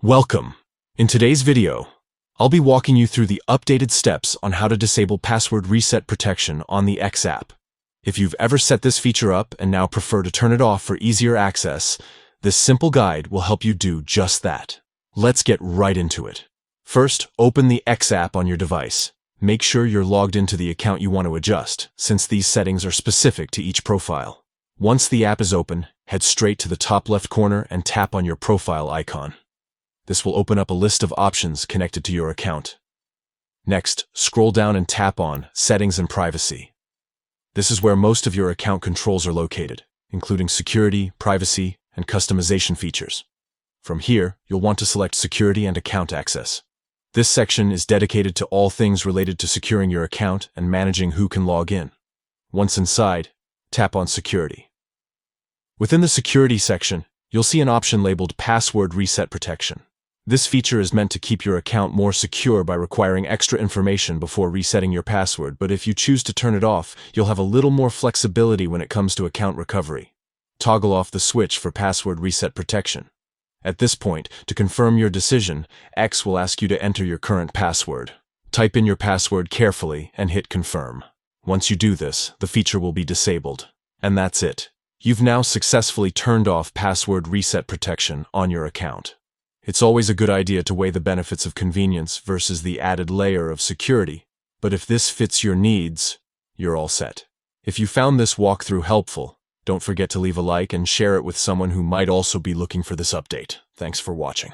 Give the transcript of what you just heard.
Welcome. In today's video, I'll be walking you through the updated steps on how to disable password reset protection on the X app. If you've ever set this feature up and now prefer to turn it off for easier access, this simple guide will help you do just that. Let's get right into it. First, open the X app on your device. Make sure you're logged into the account you want to adjust, since these settings are specific to each profile. Once the app is open, head straight to the top left corner and tap on your profile icon. This will open up a list of options connected to your account. Next, scroll down and tap on Settings and Privacy. This is where most of your account controls are located, including security, privacy, and customization features. From here, you'll want to select Security and Account Access. This section is dedicated to all things related to securing your account and managing who can log in. Once inside, tap on Security. Within the Security section, you'll see an option labeled Password Reset Protection. This feature is meant to keep your account more secure by requiring extra information before resetting your password, but if you choose to turn it off, you'll have a little more flexibility when it comes to account recovery. Toggle off the switch for password reset protection. At this point, to confirm your decision, X will ask you to enter your current password. Type in your password carefully and hit confirm. Once you do this, the feature will be disabled. And that's it. You've now successfully turned off password reset protection on your account. It's always a good idea to weigh the benefits of convenience versus the added layer of security, but if this fits your needs, you're all set. If you found this walkthrough helpful, don't forget to leave a like and share it with someone who might also be looking for this update. Thanks for watching.